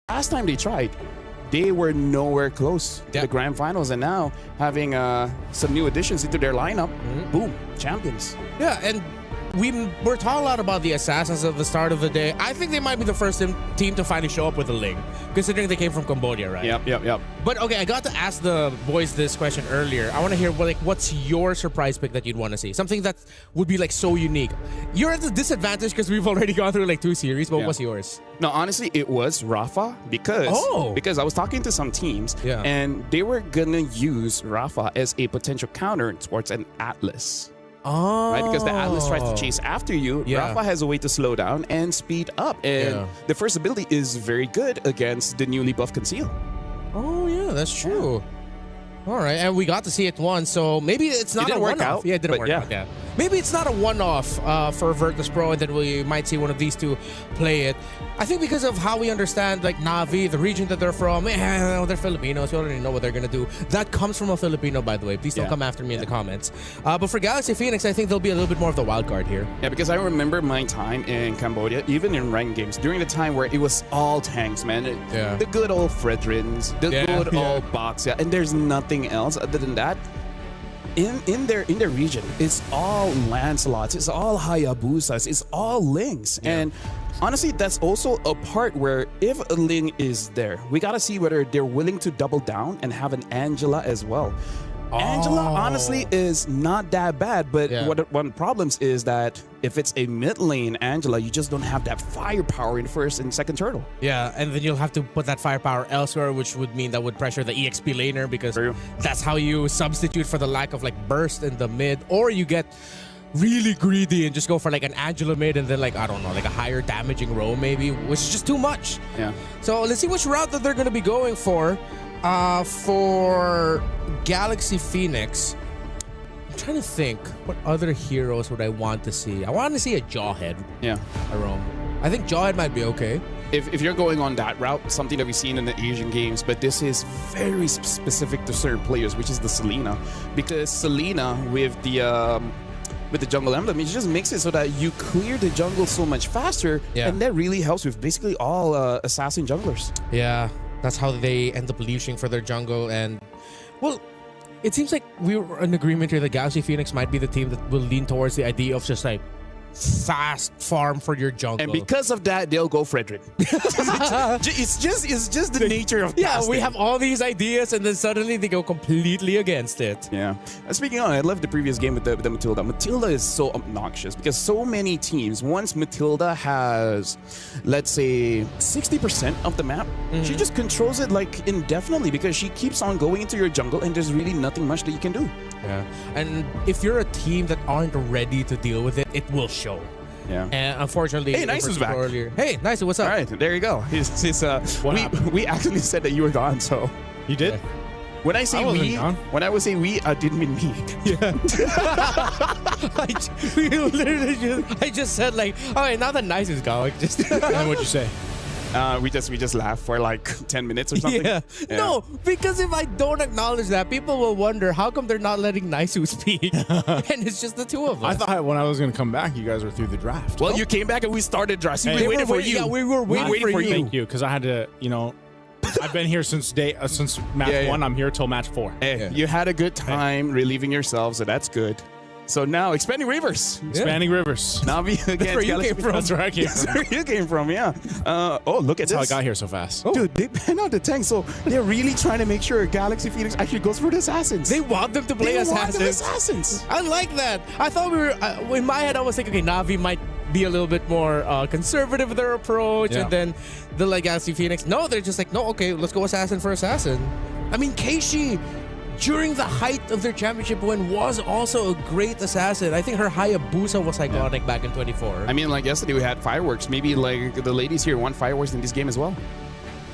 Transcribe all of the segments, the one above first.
last time they tried, they were nowhere close to the grand finals, and now having some new additions into their lineup, boom, champions. Yeah, and we're talking a lot about the Assassins at the start of the day. I think they might be the first team to finally show up with a Ling, considering they came from Cambodia, right? Yep. But okay, I got to ask the boys this question earlier. I want to hear what's your surprise pick that you'd want to see? Something that would be like so unique. You're at a disadvantage because we've already gone through like 2 series, but what's yours? No, honestly, it was Rafa because I was talking to some teams and they were gonna use Rafa as a potential counter towards an Atlas. Oh. Right, because the Atlas tries to chase after you. Rafa has a way to slow down and speed up, and the first ability is very good against the newly buffed Conceal. Oh yeah, that's true. All right, and we got to see it once, so maybe it's not a one-off. Yeah, it didn't work out. Yeah, maybe it's not a one-off for Virtus Pro, and then we might see one of these two play it. I think because of how we understand like Navi, the region that they're from, they're Filipinos. We already know what they're gonna do. That comes from a Filipino, by the way. Please don't come after me in the comments. But for Galaxy Phoenix, I think they'll be a little bit more of the wild card here. Yeah, because I remember my time in Cambodia, even in ranked games, during the time where it was all tanks, man. The good old Fredrins, the good old Box, and there's nothing else other than that. In their region, it's all Lancelots, it's all Hayabusas, it's all Lings, and honestly, that's also a part where if a Ling is there, we gotta see whether they're willing to double down and have an Angela as well. Angela honestly is not that bad, but one of the problems is that if it's a mid lane Angela, you just don't have that firepower in first and second turtle. Yeah, and then you'll have to put that firepower elsewhere, which would mean that would pressure the EXP laner, because that's how you substitute for the lack of like burst in the mid, or you get really greedy and just go for like an Angela mid and then like, I don't know, like a higher damaging row maybe, which is just too much. Yeah. So let's see which route that they're going to be going for. For Galaxy Phoenix, I'm trying to think, what other heroes would I want to see? I want to see a Jawhead. Around. I think Jawhead might be okay. If you're going on that route, something that we've seen in the Asian games, but this is very specific to certain players, which is the Selena. Because Selena with the jungle emblem, it just makes it so that you clear the jungle so much faster, and that really helps with basically all assassin junglers. Yeah. That's how they end up leashing for their jungle. And, well, it seems like we were in agreement here that Galaxy Phoenix might be the team that will lean towards the idea of just like fast farm for your jungle. And because of that, they'll go Frederick. it's just the nature of casting. We have all these ideas and then suddenly they go completely against it. Yeah. Speaking of, I love the previous game with the Matilda. Matilda is so obnoxious because so many teams, once Matilda has, let's say, 60% of the map, she just controls it like indefinitely because she keeps on going into your jungle and there's really nothing much that you can do. Yeah. And if you're a team that aren't ready to deal with it, it will show. Yeah. And unfortunately, hey, Nice is back. Earlier. Hey, Nice, what's up? All right, there you go. We actually said that you were gone, so you did. When I say when I would say we, I didn't mean me. Yeah. I just said like, all right, now that Nice is gone, just. And what'd you say? We just laughed for like 10 minutes or something. Yeah. No, because if I don't acknowledge that, people will wonder how come they're not letting Naisu speak, and it's just the two of us. I thought when I was going to come back, you guys were through the draft. Well, you came back and we started draft. See, we waited for you. Yeah, we were waiting for you. Thank you, because I had to, I've been here since match 1. I'm here till match 4. Hey, you had a good time relieving yourself, so that's good. So now, Expanding Rivers. Expanding Rivers. Navi against That's where you came from. That's where I came from. That's where you came from, yeah. Oh, look at That's how I got here so fast. Dude, they banned out the tank, so they're really trying to make sure Galaxy Phoenix actually goes for the Assassins. They want them to play Assassins. I like that. I thought we were, in my head, I was thinking, okay, Navi might be a little bit more conservative with their approach, and then the Galaxy Phoenix, no, they're just like, no, okay, let's go Assassin for Assassin. I mean, Keishi, during the height of their championship win, was also a great assassin. I think her Hayabusa was iconic back in 24. I mean, like yesterday we had fireworks. Maybe like the ladies here want fireworks in this game as well.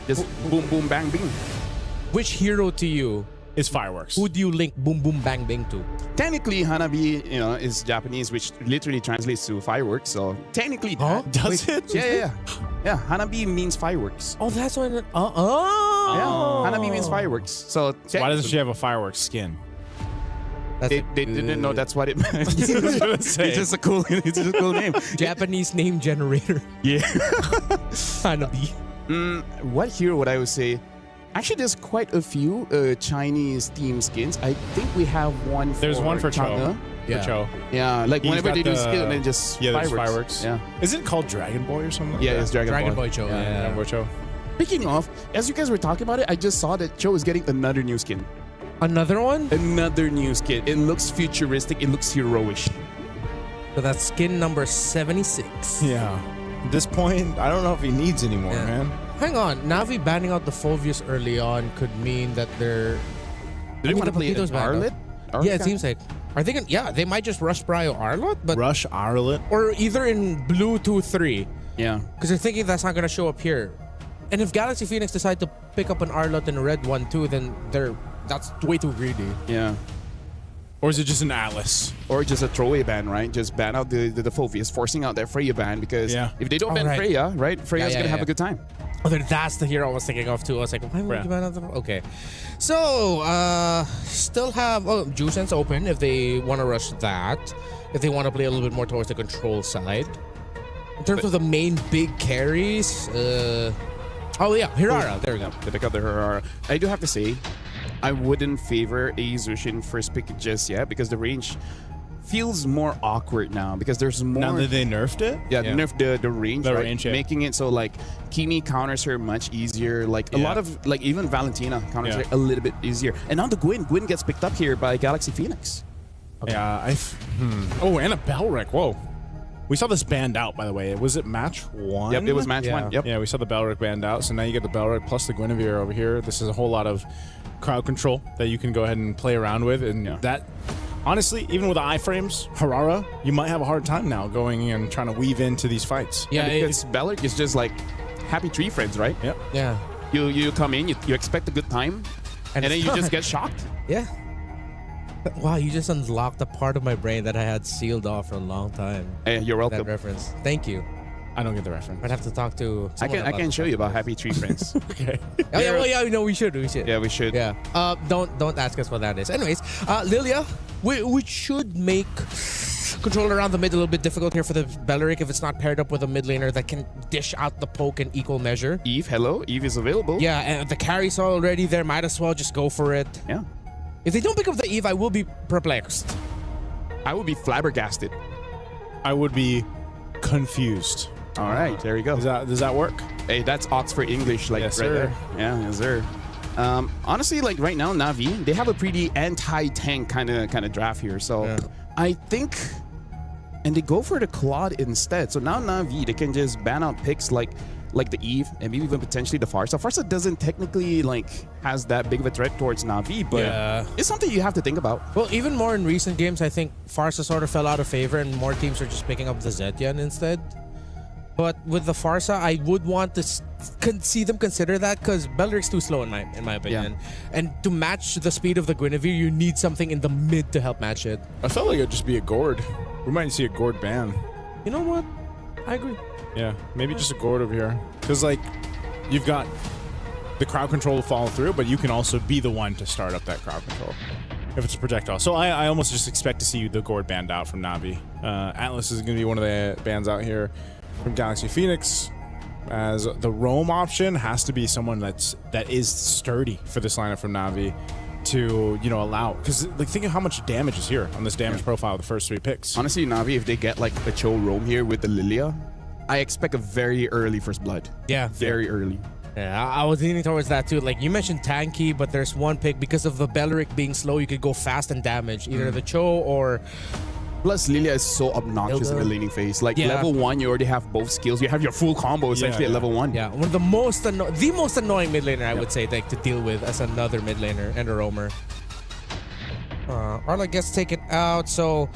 Just boom, boom, bang, bing. Which hero to you is fireworks? Who do you link boom, boom, bang, bang to? Technically, Hanabi, is Japanese, which literally translates to fireworks. So technically, does it? Yeah. Hanabi means fireworks. Oh, that's why. Yeah, Hanabi means fireworks. So why doesn't she have a fireworks skin? They didn't know that's what it meant. It's just a cool name. Japanese name generator. Yeah. Hanabi. What hero would I would say? Actually, there's quite a few Chinese theme skins. I think we have one. There's one for Cho. Yeah. Cho. Yeah, like whenever they do skin, and then just fireworks. Yeah. Is it called Dragon Boy or something? Yeah, it's Dragon Boy Cho. Yeah, Dragon Boy Cho. Speaking of, as you guys were talking about it, I just saw that Cho is getting another new skin. Another one? Another new skin. It looks futuristic. It looks heroish. So that's skin number 76. Yeah. At this point, I don't know if he needs anymore, man. Hang on. Navi banning out the Fulvius early on could mean that they're... Do they want to play an Arlet? Yeah, it seems like... Are they gonna... Yeah, they might just rush Brio Arlet, but... Rush Arlet? Or either in blue 2-3. Yeah. Because they're thinking that's not going to show up here. And if Galaxy Phoenix decide to pick up an Arlet in a red 1-2, then that's way too greedy. Yeah. Or is it just an Atlas? Or just a throwaway ban, right? Just ban out the Fulvius, forcing out that Freya ban, because if they don't ban Freya, right? Freya's going to have a good time. Oh, then that's the hero I was thinking of too. I was like, why would you ban out the... Okay. So, still have... Oh, Jusen's open if they want to rush that. If they want to play a little bit more towards the control side. In terms of the main big carries, oh yeah, Hirara. There we go. They pick up the Hirara. I do have to say, I wouldn't favor a Zushin first pick just yet, because the range feels more awkward now, because there's more... Now that they nerfed it? Yeah, nerfed the range, the right? range, yeah. Making it so like Kimi counters her much easier. Like a lot of, like even Valentina counters her a little bit easier. And now the Gwyn gets picked up here by Galaxy Phoenix. Okay. Yeah, Oh, and a Belric. Whoa. We saw this banned out, by the way. Was it match 1? Yep, it was match 1. Yep. Yeah, we saw the Belric banned out, so now you get the Belric plus the Guinevere over here. This is a whole lot of crowd control that you can go ahead and play around with, and that, honestly, even with the iframes, Hirara, you might have a hard time now going and trying to weave into these fights. Yeah, because Belric is just like happy tree friends, right? Yep. Yeah. You come in, you expect a good time, and then you just get shocked. Yeah. Wow, you just unlocked a part of my brain that I had sealed off for a long time. Hey, you're welcome. That reference. Thank you. I don't get the reference. I'd have to talk to I can show you about happy tree friends. Okay. Oh, yeah, well, yeah, no, we should. Yeah, we should. Yeah. Don't ask us what that is. Anyways, Lilia, we should make control around the mid a little bit difficult here for the Belric if it's not paired up with a mid laner that can dish out the poke in equal measure. Eve, hello. Eve is available. Yeah, and the carry's already there. Might as well just go for it. Yeah. If they don't pick up the Eve, I will be perplexed. I would be flabbergasted. I would be confused. All right, there you go. Does that work? Hey, that's Oxford English, like yes, right sir. there. Yeah, yes, sir. Honestly, like right now, Navi, they have a pretty anti-tank kind of draft here. So I think, and they go for the Claude instead. So now Navi, they can just ban out picks like the Eve and maybe even potentially the Farsa. Farsa doesn't technically like has that big of a threat towards Navi, but it's something you have to think about. Well, even more in recent games, I think Farsa sort of fell out of favor and more teams are just picking up the Zetian instead. But with the Farsa, I would want to see them consider that, because Belric's too slow in my opinion. Yeah. And to match the speed of the Guinevere, you need something in the mid to help match it. I felt like it'd just be a Gord. We might see a Gord ban. You know what? I agree. Yeah, maybe just a Gord over here. Because, like, you've got the crowd control to follow through, but you can also be the one to start up that crowd control if it's a projectile. So I almost just expect to see the Gord banned out from Navi. Atlas is going to be one of the bans out here from Galaxy Phoenix, as the roam option has to be someone that is sturdy for this lineup from Navi to, you know, allow, because like think of how much damage is here on this damage profile of the first 3 picks. Honestly, Navi, if they get like a Cho roam here with the Lilia, I expect a very early first blood. Yeah, very early. Yeah, I was leaning towards that too. Like you mentioned tanky, but there's one pick because of the Belric being slow, you could go fast and damage either the Cho or... Plus, Lilia is so obnoxious in the laning phase. Like level 1, you already have both skills. You have your full combo essentially at level 1. Yeah, one of the most annoying mid laner I would say, like, to deal with as another mid laner and a roamer. Arla gets taken out, so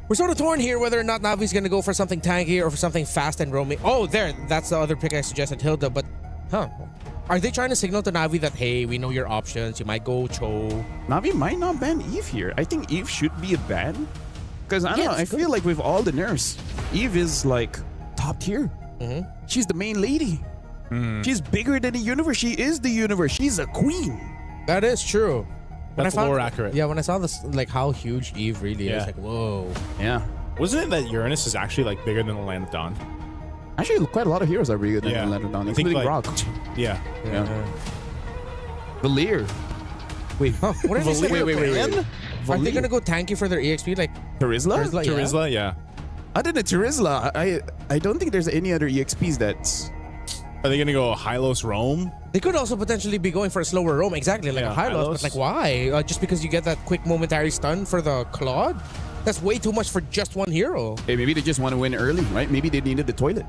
we're sort of torn here whether or not Navi's going to go for something tanky or for something fast and roaming. Oh, that's the other pick I suggested, Hilda. But are they trying to signal to Navi that, hey, we know your options, you might go Cho? Navi might not ban Eve here. I think Eve should be a ban. Because I don't know, I feel like with all the nerfs, Eve is like top tier. She's the main lady. She's bigger than the universe. She is the universe. She's a queen. That is true. That's more accurate. Yeah, when I saw this, like how huge Eve really is, like, whoa. Yeah. Wasn't it that Uranus is actually like bigger than the Land of Dawn? Actually, quite a lot of heroes are really good in Lantern Dawn, including like, Rock. Yeah. Valir. Wait, what is this? Wait. Are they gonna go tanky for their EXP? Like Terizla? Terizla, yeah. Other than Terizla, I don't think there's any other EXPs that's... Are they gonna go Hylos Roam? They could also potentially be going for a slower roam, exactly like a Hylos, but like why? Just because you get that quick momentary stun for the Claude? That's way too much for just one hero. Hey, maybe they just want to win early, right? Maybe they needed the toilet.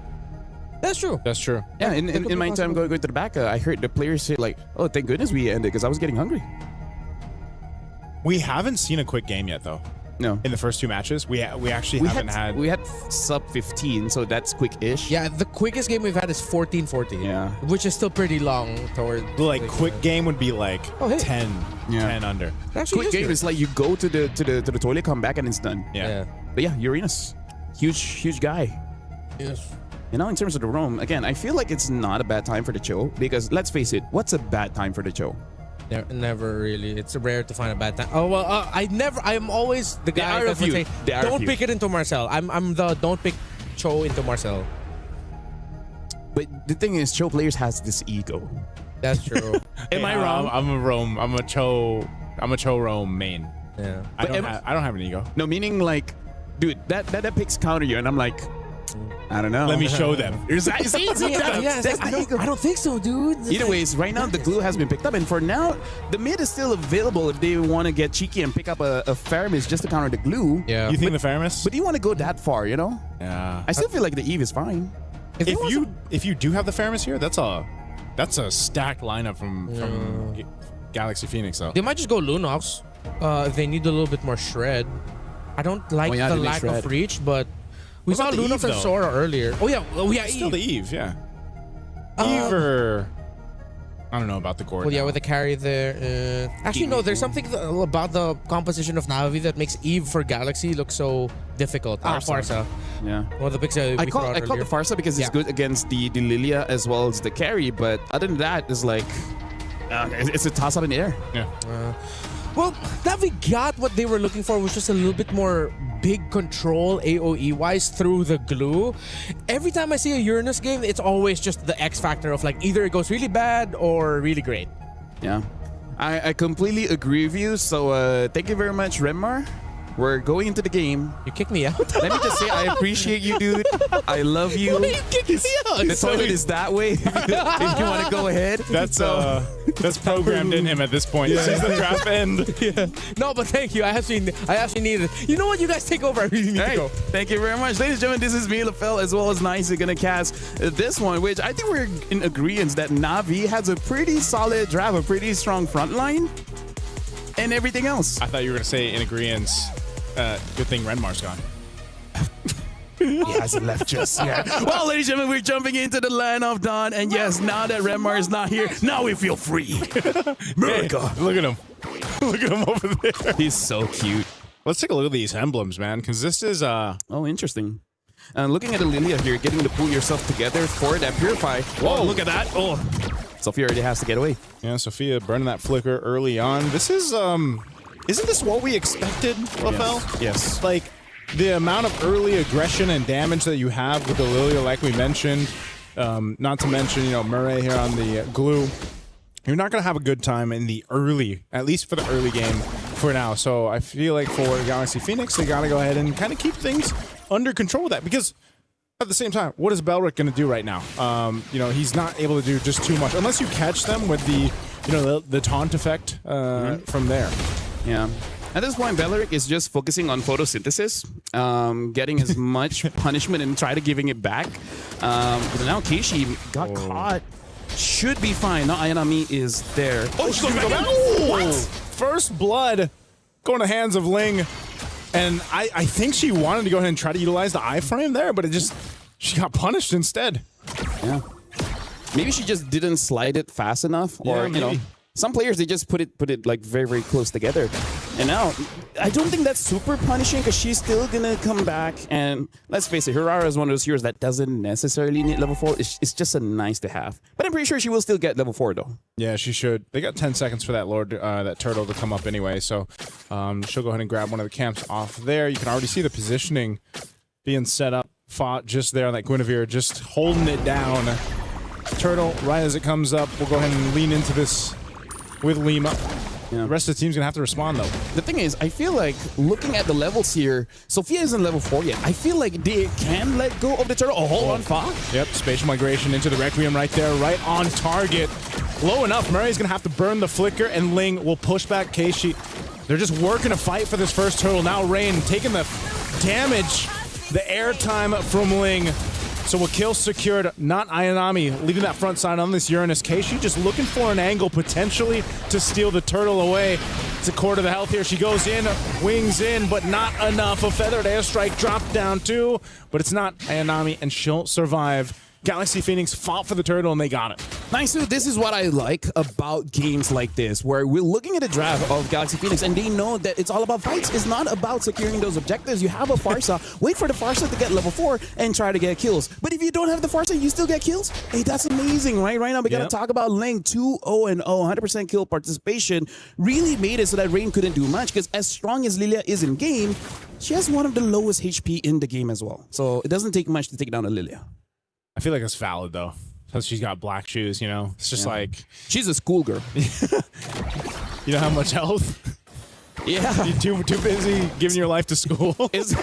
That's true. That's true. Yeah, in my time going to the back, I heard the players say like, "Oh, thank goodness we ended because I was getting hungry." We haven't seen a quick game yet, though. No. In the first 2 matches, we actually haven't had. We had sub 15, so that's quick-ish. Yeah, the quickest game we've had is 14-14. Yeah. Which is still pretty long towards. Like quick game would be like 10 under. Quick game is like you go to the toilet, come back, and it's done. Yeah. But yeah, Uranus, huge guy. Yes. You know, in terms of the roam, again, I feel like it's not a bad time for the Cho because let's face it, what's a bad time for the Cho? Never really. It's rare to find a bad time. Oh well, I'm always the guy that would say, "Don't pick it into Marcel." I'm the don't pick Cho into Marcel. But the thing is, Cho players has this ego. That's true. Am I wrong? I'm a Roam. I'm a Cho Roam main. Yeah. I don't have an ego. No, meaning like, dude, that picks counter you, and I'm like, I don't know. Let me show them. I don't think so, dude. Either ways, right now the glue has been picked up, and for now the mid is still available if they want to get cheeky and pick up a Faramis just to counter the glue. Yeah. You think the Faramis? But do you want to go that far? You know? Yeah. I still feel like the Eve is fine. If you do have the Faramis here, that's a stacked lineup from Galaxy Phoenix though. They might just go Lunox. If they need a little bit more shred. I don't like the lack of reach, but. We saw Lunox and Sora earlier. Oh yeah, still Eve. the Eve, yeah. Eve or I don't know about the Gord. Well, yeah, with the carry there. Actually, no. There's something about the composition of Navi that makes Eve for Galaxy look so difficult. Farsa. Yeah. One of the picks I call the Farsa because it's good against the Lilia as well as the carry, but other than that, it's like it's a toss up in the air. Yeah. Well, Navi got what they were looking for, was just a little bit more big control AoE-wise through the glue. Every time I see a Uranus game, it's always just the X factor of like either it goes really bad or really great. Yeah. I completely agree with you. So thank you very much, Renmar. We're going into the game. You kicked me out. Let me just say, I appreciate you, dude. I love you. Why are you kicking me out? The toilet is that way. If you want to go ahead. That's programmed in him at this point. Since the draft end. Yeah. No, but thank you. I actually need it. You know what? You guys take over. I really need to go. Thank you very much. Ladies and gentlemen, this is me, LaFell, as well as Nice. We're going to cast this one, which I think we're in agreement that Navi has a pretty solid draft, a pretty strong front line, and everything else. I thought you were going to say in agreement. Good thing Renmar's gone. He hasn't left just yet. Well, ladies and gentlemen, we're jumping into the land of Dawn. And yes, now that Renmar is not here, now we feel free. America. Hey, look at him. Look at him over there. He's so cute. Let's take a look at these emblems, man, because this is... Oh, interesting. Looking at Lilia here, getting to pull yourself together for that Purify. Whoa, look at that. Oh, Sophia already has to get away. Yeah, Sophia burning that flicker early on. This is... Isn't this what we expected, LaFell? Yes. Like, the amount of early aggression and damage that you have with the Lilia, like we mentioned, not to mention, Murray here on the glue, you're not going to have a good time in the early, at least for the early game for now. So I feel like for Galaxy Phoenix, they got to go ahead and kind of keep things under control with that, because at the same time, what is Belric going to do right now? He's not able to do just too much, unless you catch them with the taunt effect from there. Yeah. At this point, Belric is just focusing on photosynthesis, getting as much punishment and try to giving it back. But now Keishi got caught. Should be fine. Now Ayanami is there. Oh, she's going to go back. What? First blood going to hands of Ling. And I think she wanted to go ahead and try to utilize the iframe there, but she got punished instead. Yeah. Maybe she just didn't slide it fast enough, or some players, they just put it like very, very close together. And now, I don't think that's super punishing because she's still gonna come back. And let's face it, Hirara is one of those heroes that doesn't necessarily need level 4. It's just a nice to have. But I'm pretty sure she will still get level 4 though. Yeah, she should. They got 10 seconds for that turtle to come up anyway. So she'll go ahead and grab one of the camps off there. You can already see the positioning being set up fought just there on that Guinevere, just holding it down. Turtle, right as it comes up, we'll go ahead and lean into this with Lima. Yeah. The rest of the team's gonna have to respond though. The thing is, I feel like looking at the levels here, Sophia isn't level 4 yet. I feel like they can let go of the turtle. Oh, hold on, Fa. Yep, spatial migration into the Requiem right there, right on target. Low enough, Murray's gonna have to burn the flicker, and Ling will push back Keishi. They're just working a fight for this first turtle. Now Rain taking the damage, the airtime from Ling. So a kill secured, not Ayanami leaving that front side on this Uranus. Keishi just looking for an angle potentially to steal the turtle away. It's a quarter of the health here. She goes in, wings in, but not enough. A feathered airstrike dropped down too, but it's not Ayanami, and she'll survive. Galaxy Phoenix fought for the turtle and they got it. Nice, dude. This is what I like about games like this, where we're looking at a draft of Galaxy Phoenix and they know that it's all about fights. It's not about securing those objectives. You have a Farsa, wait for the Farsa to get level 4 and try to get kills. But if you don't have the Farsa, you still get kills? Hey, that's amazing, right? Right now, we gotta talk about Ling 2-0-0, 100% kill participation. Really made it so that Rain couldn't do much, because as strong as Lilia is in game, she has one of the lowest HP in the game as well. So it doesn't take much to take down a Lilia. I feel like it's valid though, because she's got black shoes, you know? It's just like... She's a schoolgirl. You know how much health? Yeah. You're too busy giving your life to school. It's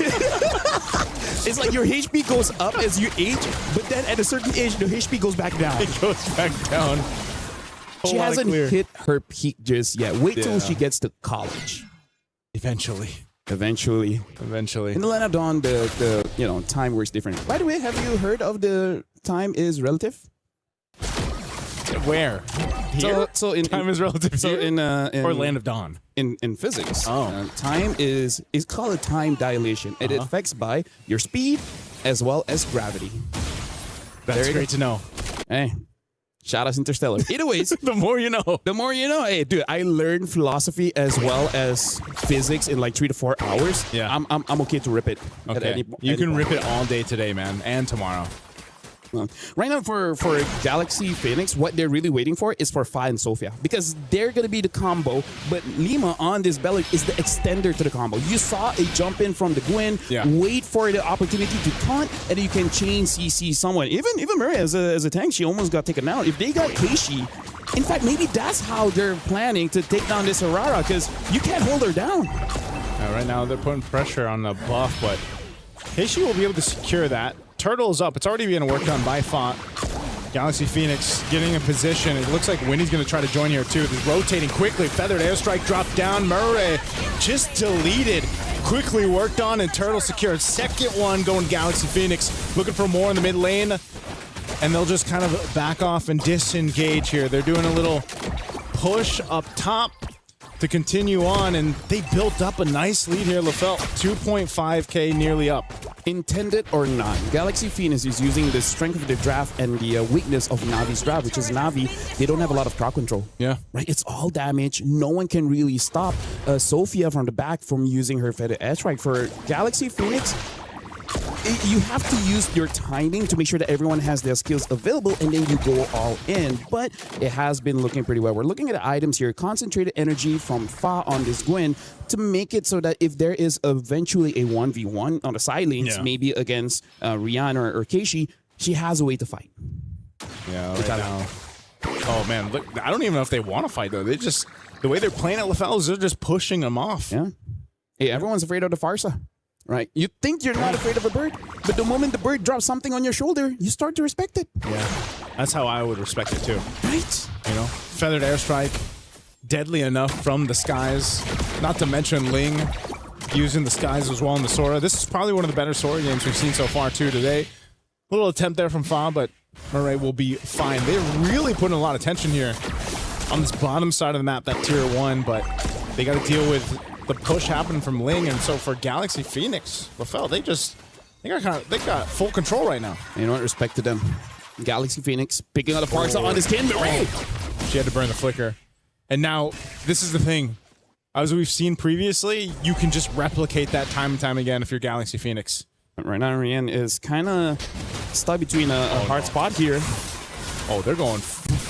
like your HP goes up as you age, but then at a certain age, the HP goes back down. It goes back down. She hasn't hit her peak just yet. Wait till she gets to college. Eventually. In the Land of Dawn, the time works different. By the way, have you heard of the time is relative? Where? Here? So in time is relative. So here? in or Land of Dawn. In physics, time is called a time dilation. It affects by your speed as well as gravity. That's great to know. Hey. Shout out Interstellar. Either ways, the more you know. The more you know. Hey, dude, I learned philosophy as well as physics in like 3 to 4 hours. Yeah, I'm okay to rip it. Okay, you can rip it all day today, man, and tomorrow. Right now for Galaxy Phoenix, what they're really waiting for is for Fa and Sophia, because they're going to be the combo, but Lima on this belly is the extender to the combo. You saw a jump in from the Gwen, wait for the opportunity to taunt, and then you can chain CC someone. Even Murray as a tank, she almost got taken out. If they got Keishi, in fact, maybe that's how they're planning to take down this Aurora, because you can't hold her down. Right now they're putting pressure on the buff, but Keishi will be able to secure that. Turtle is up. It's already being worked on by Font. Galaxy Phoenix getting in position. It looks like Winnie's going to try to join here too. He's rotating quickly. Feathered airstrike dropped down. Murray just deleted. Quickly worked on, and Turtle secured. Second one going Galaxy Phoenix. Looking for more in the mid lane. And they'll just kind of back off and disengage here. They're doing a little push up top to continue on, and they built up a nice lead here. Lafelt 2.5k nearly up. Intended or not, Galaxy Phoenix is using the strength of the draft and the weakness of Navi's draft, which is Navi. They don't have a lot of crowd control. Yeah. Right? It's all damage. No one can really stop Sophia from the back from using her feathered airstrike. For Galaxy Phoenix, you have to use your timing to make sure that everyone has their skills available, and then you go all in. But it has been looking pretty well. We're looking at the items here. Concentrated energy from Fa on this Gwen to make it so that if there is eventually a 1v1 on the side lanes, maybe against Rihanna or Keishi, she has a way to fight. Yeah, right now. Oh, man. Look, I don't even know if they want to fight, though. They just, the way they're playing at Lafels, they're just pushing them off. Yeah. Hey, everyone's afraid of the Farsa. Right? You think you're not afraid of a bird, but the moment the bird drops something on your shoulder, you start to respect it. Yeah. That's how I would respect it too. Right? You know, feathered airstrike, deadly enough from the skies. Not to mention Ling using the skies as well in the Sora. This is probably one of the better Sora games we've seen so far too today. A little attempt there from Fa, but Murray will be fine. They're really putting a lot of tension here on this bottom side of the map, that tier 1, but they got to deal with the push happening from Ling, and so for Galaxy Phoenix, Lafel, they got full control right now. You know what? Respect to them. Galaxy Phoenix picking out a Farsa on his kin. She had to burn the flicker. And now, this is the thing. As we've seen previously, you can just replicate that time and time again if you're Galaxy Phoenix. Right now, Rian is kind of stuck between a hard spot here. Oh, they're going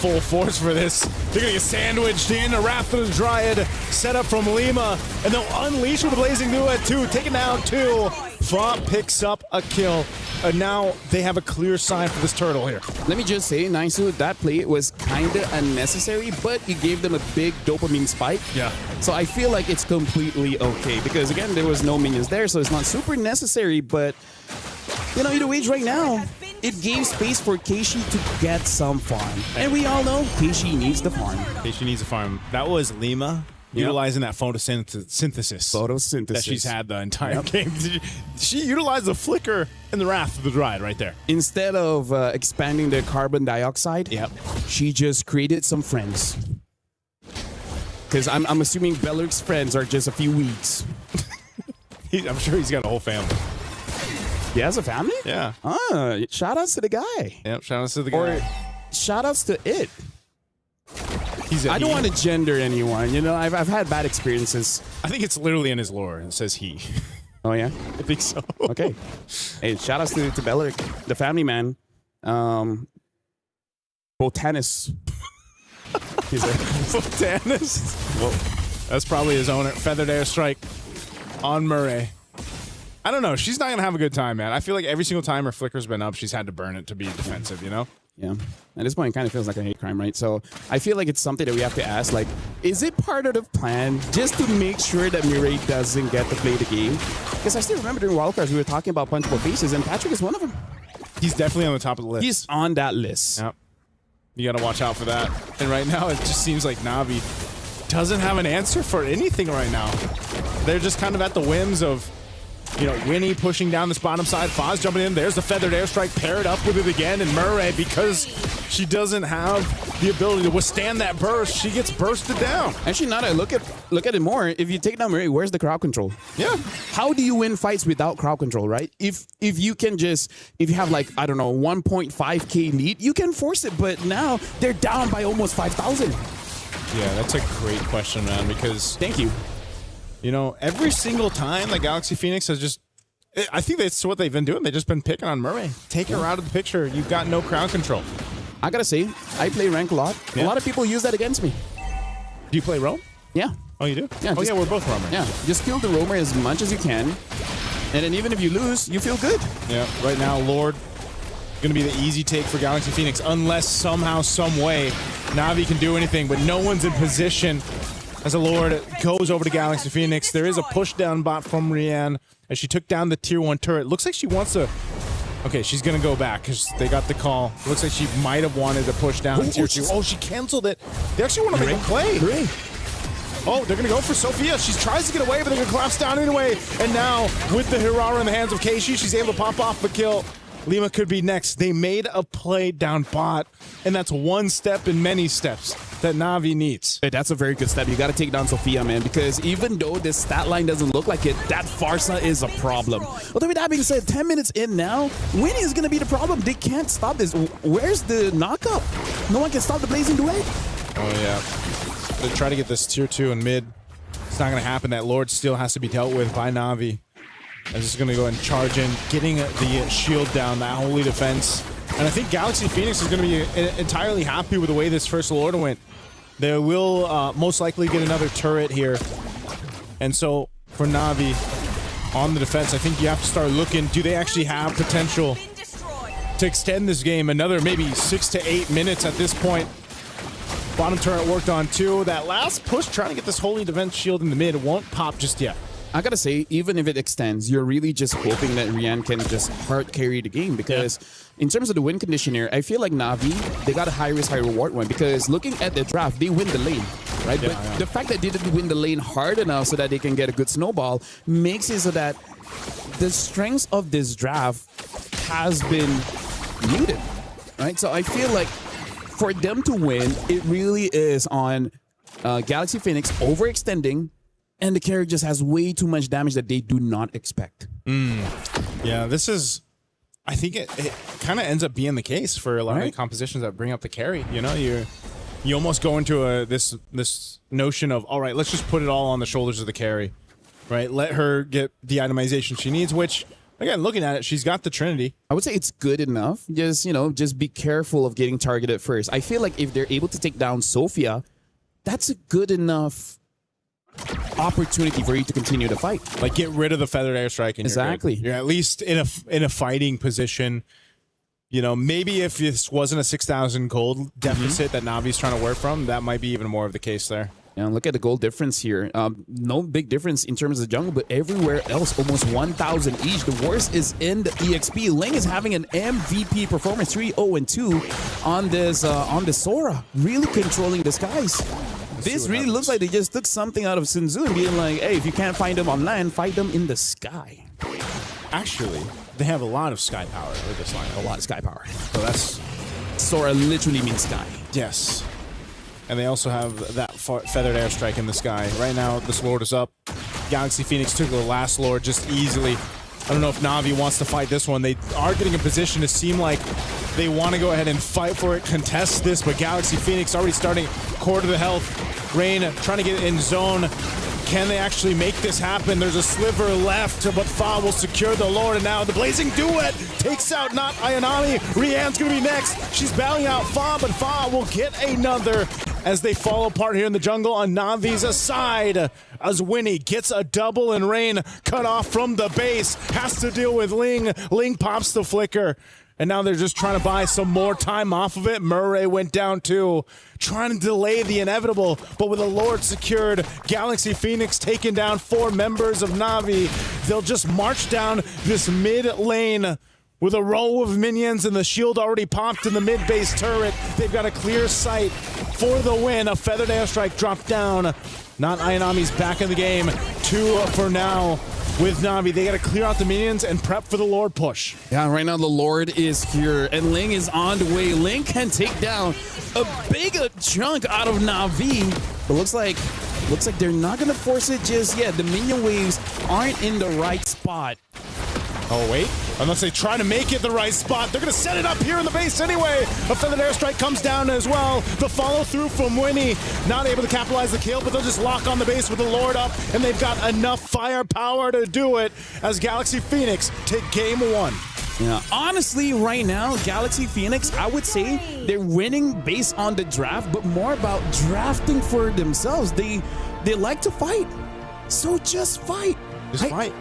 full force for this. They're going to get sandwiched in. A Wrath of the Dryad set up from Lima. And they'll unleash with the Blazing Duet, too. Taking down 2. Fa picks up a kill. And now they have a clear sign for this turtle here. Let me just say, Naisu, that play was kind of unnecessary, but it gave them a big dopamine spike. Yeah. So I feel like it's completely okay because, again, there was no minions there, so it's not super necessary, but, you know, either way, right now, it gave space for Keishi to get some farm. And we all know Keishi needs the farm. Keishi needs a farm. That was Lima. Utilizing that photosynthesis that she's had the entire game. She utilized the flicker and the Wrath of the Dryad right there. Instead of expanding the carbon dioxide, she just created some friends. Because I'm assuming Belleric's friends are just a few weeds. I'm sure he's got a whole family. He has a family? Yeah. Shout outs to the guy. Yep, shout outs to the guy. Or shout outs to it. I don't want to gender anyone. You know, I've had bad experiences. I think it's literally in his lore. It says he. Oh, yeah? I think so. Okay. Hey, shout outs to Belleric, the family man. Botanist. He's a botanist. Well, that's probably his owner. Feathered airstrike on Murray. I don't know. She's not going to have a good time, man. I feel like every single time her flicker's been up, she's had to burn it to be defensive, you know? Yeah. At this point, it kind of feels like a hate crime, right? So I feel like it's something that we have to ask, like, is it part of the plan just to make sure that Mirai doesn't get to play the game? Because I still remember during Wildcards, we were talking about punchable faces, and Patrick is one of them. He's definitely on the top of the list. He's on that list. Yep. You got to watch out for that. And right now, it just seems like Navi doesn't have an answer for anything right now. They're just kind of at the whims of, you know, Winnie pushing down this bottom side. Foz jumping in. There's the feathered airstrike paired up with it again. And Murray, because she doesn't have the ability to withstand that burst, she gets bursted down. Actually, now that I look at it more, if you take down Murray, where's the crowd control? Yeah. How do you win fights without crowd control, right? If you can just, if you have like, I don't know, 1.5K lead, you can force it. But now they're down by almost 5,000. Yeah, that's a great question, man, because... Thank you. You know, every single time that Galaxy Phoenix has just... I think that's what they've been doing. They've just been picking on Murray. Take her out of the picture. You've got no crowd control. I gotta say, I play rank a lot. Yeah. A lot of people use that against me. Do you play roam? Yeah. Oh, you do? Yeah. Oh, yeah, we're both roamers. Yeah. Just kill the roamer as much as you can. And then even if you lose, you feel good. Yeah. Right now, Lord going to be the easy take for Galaxy Phoenix, unless somehow, some way, Navi can do anything. But no one's in position as a Lord goes over to Galaxy Phoenix. There is a push down bot from Rianne as she took down the tier 1 turret. Looks like she wants to... Okay, she's going to go back because they got the call. Looks like she might have wanted to push down tier 2. Oh, she canceled it. They actually want to make a play. Oh, they're going to go for Sophia. She tries to get away, but they're going to collapse down anyway. And now, with the Hirara in the hands of Keishi, she's able to pop off the kill. Lima could be next. They made a play down bot, and that's one step in many steps that Navi needs. Hey, that's a very good step. You got to take down Sophia, man, because even though this stat line doesn't look like it, that Farsa is a problem. Although with that being said, 10 minutes in now, Winnie is going to be the problem. They can't stop this. Where's the knockup? No one can stop the Blazing Duet. Oh, yeah. They try to get this tier 2 in mid. It's not going to happen. That Lord still has to be dealt with by Navi. I'm just going to go and charge in, getting the shield down, that holy defense. And I think Galaxy Phoenix is going to be entirely happy with the way this first Lord went. They will most likely get another turret here. And so for Navi on the defense, I think you have to start looking, do they actually have potential to extend this game another maybe 6 to 8 minutes at this point? Bottom turret worked on too. That last push trying to get this holy defense shield in the mid won't pop just yet. I gotta say, even if it extends, you're really just hoping that Rianne can just hard carry the game because in terms of the win condition here, I feel like Navi, they got a high risk, high reward one because looking at the draft, they win the lane, right? But the fact that they didn't win the lane hard enough so that they can get a good snowball makes it so that the strength of this draft has been muted, right? So I feel like for them to win, it really is on Galaxy Phoenix overextending, and the carry just has way too much damage that they do not expect. Yeah, this is... I think it kind of ends up being the case for a lot of the compositions that bring up the carry. You know, you almost go into this notion of, all right, let's just put it all on the shoulders of the carry, right? Let her get the itemization she needs, which Again, looking at it, she's got the Trinity. I would say it's good enough. Just, you know, just be careful of getting targeted first. I feel like if they're able to take down Sophia, that's a good enough opportunity for you to continue to fight. Like, get rid of the feathered airstrike. And exactly. You're at least in a fighting position. You know, maybe if this wasn't a 6,000 gold deficit that Navi's trying to work from, that might be even more of the case there. And look at the gold difference here. No big difference in terms of the jungle, but everywhere else, almost 1,000 each. The worst is in the EXP. Ling is having an MVP performance, 3-0-2 on this Sora, really controlling the skies. This really looks like they just took something out of Sun Tzu and being like, hey, if you can't find them on land, fight them in the sky. Actually, they have a lot of sky power with this line. A lot of sky power. So that's... Sora literally means sky. Yes. And they also have that feathered airstrike in the sky. Right now, this Lord is up. Galaxy Phoenix took the last Lord just easily. I don't know if Navi wants to fight this one. They are getting in position to seem like they want to go ahead and fight for it, contest this, but Galaxy Phoenix already starting core to the health. Rain trying to get in zone. Can they actually make this happen? There's a sliver left, but Fa will secure the Lord, and now the Blazing Duet takes out not Ayanami. Rianne's gonna be next. She's battling out Fa, but Fa will get another as they fall apart here in the jungle on Navi's side. As Winnie gets a double and Rain cut off from the base. Has to deal with Ling. Ling pops the flicker. And now they're just trying to buy some more time off of it. Murray went down too, trying to delay the inevitable, but with a Lord secured, Galaxy Phoenix taking down 4 members of Navi. They'll just march down this mid lane with a row of minions and the shield already popped in the mid base turret. They've got a clear sight for the win. A feathered airstrike dropped down. Not Ayanami's back in the game. 2 for now. With Navi, they got to clear out the minions and prep for the Lord push. Yeah, right now the Lord is here, and Ling is on the way. Ling can take down a big chunk out of Navi, but looks like they're not going to force it just yet. The minion waves aren't in the right spot. Oh, wait. Unless they try to make it the right spot. They're going to set it up here in the base anyway. A feathered airstrike comes down as well. The follow through from Winnie. Not able to capitalize the kill, but they'll just lock on the base with the Lord up, and they've got enough firepower to do it as Galaxy Phoenix take game 1. Yeah, honestly, right now, Galaxy Phoenix, I would say they're winning based on the draft, but more about drafting for themselves. They like to fight, so just fight.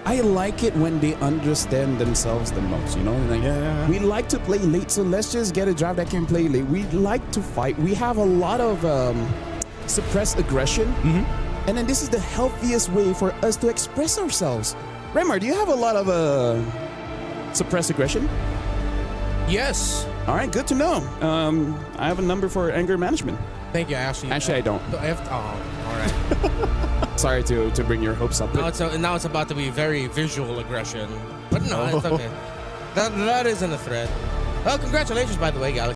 I like it when they understand themselves the most, you know? Like, we like to play late, so let's just get a draft that can play late. We like to fight. We have a lot of suppressed aggression, and then this is the healthiest way for us to express ourselves. Remar, do you have a lot of suppressed aggression? Yes. All right, good to know. I have a number for anger management. Thank you, Ashley. Actually, I don't. All right. Sorry to bring your hopes up. Now it's about to be very visual aggression. But no, it's okay. That isn't a threat. Well, congratulations, by the way, Galaxy.